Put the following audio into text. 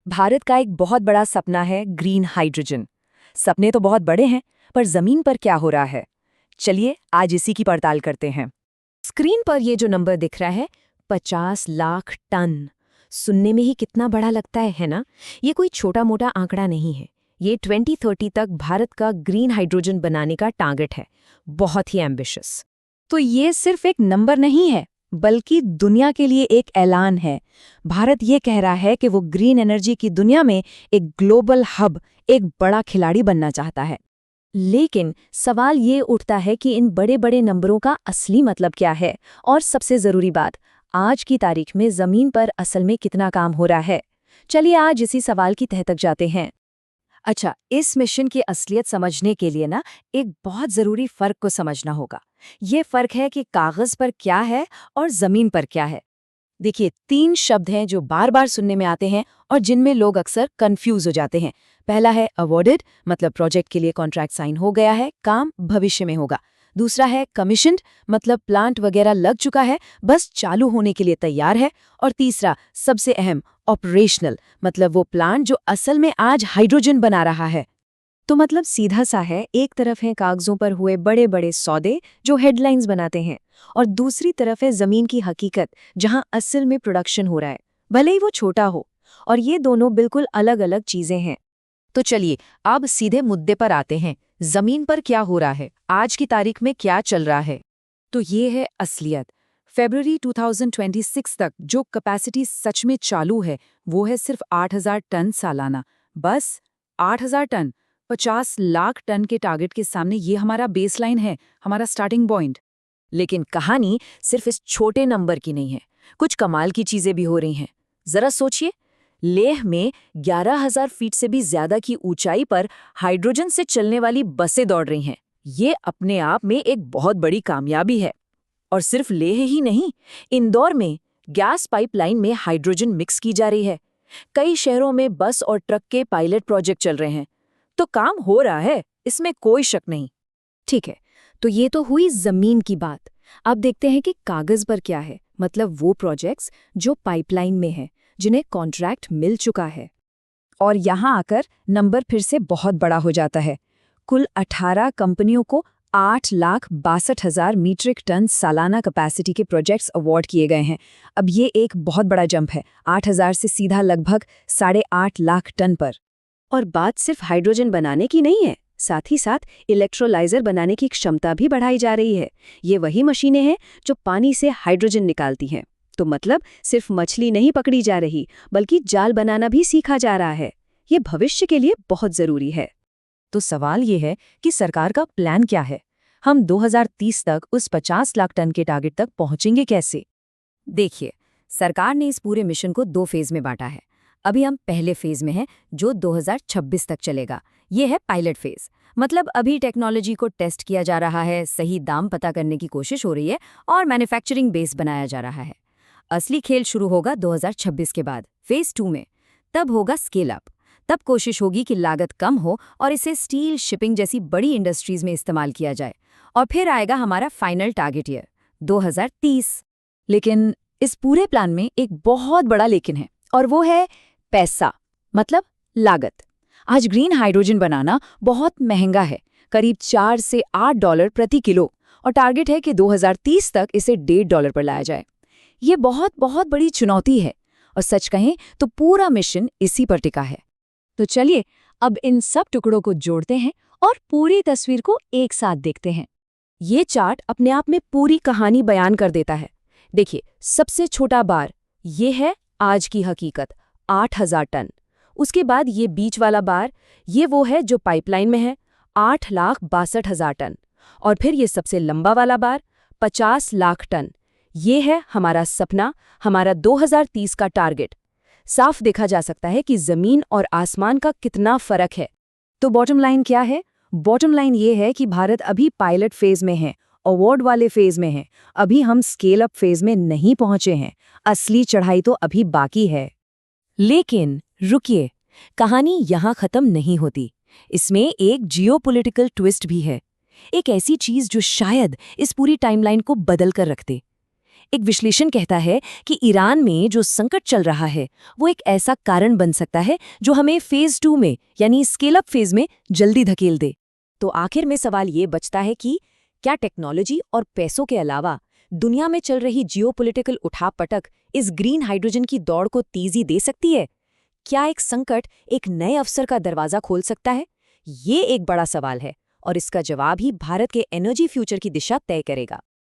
भारत का एक बहुत बड़ा सपना है ग्रीन हाइड्रोजन। सपने तो बहुत बड़े हैं, पर जमीन पर क्या हो रहा है? चलिए आज इसी की पड़ताल करते हैं। स्क्रीन पर ये जो नंबर दिख रहा है 50 लाख टन। सुनने में ही कितना बड़ा लगता है ना? ये कोई छोटा मोटा आंकड़ा नहीं है। ये 2030 तक भारत का ग्रीन हाइड्रोजन बनाने का टारगेट है। बहुत ही एम्बिशियस। तो ये सिर्फ एक नंबर नहीं है, बल्कि दुनिया के लिए एक ऐलान है। भारत ये कह रहा है कि वो ग्रीन एनर्जी की दुनिया में एक ग्लोबल हब, एक बड़ा खिलाड़ी बनना चाहता है। लेकिन सवाल ये उठता है कि इन बड़े बड़े नंबरों का असली मतलब क्या है, और सबसे जरूरी बात, आज की तारीख में जमीन पर असल में कितना काम हो रहा है। चलिए आज इसी सवाल की तह तक जाते हैं। अच्छा, इस मिशन की असलियत समझने के लिए ना एक बहुत जरूरी फर्क को समझना होगा। ये फर्क है कि कागज पर क्या है और जमीन पर क्या है। देखिए, 3 शब्द हैं जो बार बार सुनने में आते हैं और जिनमें लोग अक्सर कंफ्यूज हो जाते हैं। पहला है अवॉर्डेड, मतलब प्रोजेक्ट के लिए कॉन्ट्रैक्ट साइन हो गया है, काम भविष्य में होगा। दूसरा है कमीशन्ड, मतलब प्लांट वगैरह लग चुका है, बस चालू होने के लिए तैयार है। और तीसरा, सबसे अहम, ऑपरेशनल, मतलब वो प्लांट जो असल में आज हाइड्रोजन बना रहा है। तो मतलब सीधा सा है, एक तरफ है कागजों पर हुए बड़े बड़े सौदे जो हेडलाइंस बनाते हैं, और दूसरी तरफ है जमीन की हकीकत जहां असल में प्रोडक्शन हो रहा है, भले ही वो छोटा हो। और ये दोनों बिल्कुल अलग अलग चीजें हैं। तो चलिए अब सीधे मुद्दे पर आते हैं। जमीन पर क्या हो रहा है, आज की तारीख में क्या चल रहा है? तो ये है असलियत। फरवरी 2026 तक जो कैपेसिटी सच में चालू है वो है सिर्फ 8,000 टन सालाना। बस 8,000 टन। 50 लाख टन के टारगेट के सामने ये हमारा बेसलाइन है, हमारा स्टार्टिंग पॉइंट। लेकिन कहानी सिर्फ इस छोटे नंबर की नहीं है, कुछ कमाल की चीजें भी हो रही हैं। जरा सोचिए, लेह में 11,000 फीट से भी ज्यादा की ऊंचाई पर हाइड्रोजन से चलने वाली बसें दौड़ रही हैं। ये अपने आप में एक बहुत बड़ी कामयाबी है। और सिर्फ लेह ही नहीं, इंदौर में गैस पाइपलाइन में हाइड्रोजन मिक्स की जा रही है। कई शहरों में बस और ट्रक के पायलट प्रोजेक्ट चल रहे हैं। तो काम हो रहा है, इसमें कोई शक नहीं। ठीक है, तो ये तो हुई जमीन की बात। अब देखते हैं कि कागज पर क्या है, मतलब वो प्रोजेक्ट्स जो पाइपलाइन में हैं, जिन्हें कॉन्ट्रैक्ट मिल चुका है। और यहाँ आकर नंबर फिर से बहुत बड़ा हो जाता है। कुल 18 कंपनियों को 8,62,000 मीट्रिक टन सालाना कैपेसिटी के प्रोजेक्ट्स अवार्ड किए गए हैं। अब ये एक बहुत बड़ा जंप है, 8,000 से सीधा लगभग 8.5 लाख टन पर। और बात सिर्फ हाइड्रोजन बनाने की नहीं है, साथ ही साथ इलेक्ट्रोलाइजर बनाने की क्षमता भी बढ़ाई जा रही है। ये वही मशीनें हैं जो पानी से हाइड्रोजन निकालती हैं। तो मतलब सिर्फ मछली नहीं पकड़ी जा रही, बल्कि जाल बनाना भी सीखा जा रहा है। ये भविष्य के लिए बहुत जरूरी है। तो सवाल ये है कि सरकार का प्लान क्या है? हम 2030 तक उस 50 लाख टन के टारगेट तक पहुंचेंगे कैसे? देखिए, सरकार ने इस पूरे मिशन को 2 फेज में बांटा है। अभी हम पहले फेज में हैं, जो 2026 तक चलेगा। ये है पायलट फेज, मतलब अभी टेक्नोलॉजी को टेस्ट किया जा रहा है, सही दाम पता करने की कोशिश हो रही है और मैन्युफैक्चरिंग बेस बनाया जा रहा है। असली खेल शुरू होगा 2026 के बाद, फेज 2 में। तब होगा स्केल अप। तब कोशिश होगी कि लागत कम हो और इसे स्टील, शिपिंग जैसी बड़ी इंडस्ट्रीज में इस्तेमाल किया जाए। और फिर आएगा हमारा फाइनल टारगेट ईयर 2030। लेकिन इस पूरे प्लान में एक बहुत बड़ा लेकिन है, और वो है पैसा, मतलब लागत। आज ग्रीन हाइड्रोजन बनाना बहुत महंगा है, करीब $4 से $8 प्रति किलो, और टारगेट है कि 2030 तक इसे $1.5 पर लाया जाए। ये बहुत बहुत बड़ी चुनौती है, और सच कहें तो पूरा मिशन इसी पर टिका है। तो चलिए अब इन सब टुकड़ों को जोड़ते हैं और पूरी तस्वीर को एक साथ देखते हैं। ये चार्ट अपने आप में पूरी कहानी बयान कर देता है। देखिए, सबसे छोटा बार ये है आज की हकीकत, 8,000 टन। उसके बाद ये बीच वाला बार, ये वो है जो पाइपलाइन में है, 8,62,000 टन। और फिर ये सबसे लंबा वाला बार, 50 लाख टन। ये है हमारा सपना, हमारा 2030 का टारगेट। साफ देखा जा सकता है कि जमीन और आसमान का कितना फर्क है। तो बॉटम लाइन क्या है? बॉटम लाइन ये है कि भारत अभी पायलट फेज में है, अवार्ड वाले फेज में है। अभी हम स्केल अप फेज में नहीं पहुंचे हैं। असली चढ़ाई तो अभी बाकी है। लेकिन रुकिए, कहानी यहाँ खत्म नहीं होती। इसमें एक जियोपॉलिटिकल ट्विस्ट भी है, एक ऐसी चीज जो शायद इस पूरी टाइमलाइन को बदल कर रख दे। एक विश्लेषण कहता है कि ईरान में जो संकट चल रहा है वो एक ऐसा कारण बन सकता है जो हमें फेज 2 में यानी स्केल अप फेज में जल्दी धकेल दे। तो आखिर में सवाल ये बचता है कि क्या टेक्नोलॉजी और पैसों के अलावा दुनिया में चल रही जियोपॉलिटिकल उठापटक इस ग्रीन हाइड्रोजन की दौड़ को तेजी दे सकती है? क्या एक संकट एक नए अवसर का दरवाजा खोल सकता है? ये एक बड़ा सवाल है और इसका जवाब ही भारत के एनर्जी फ्यूचर की दिशा तय करेगा।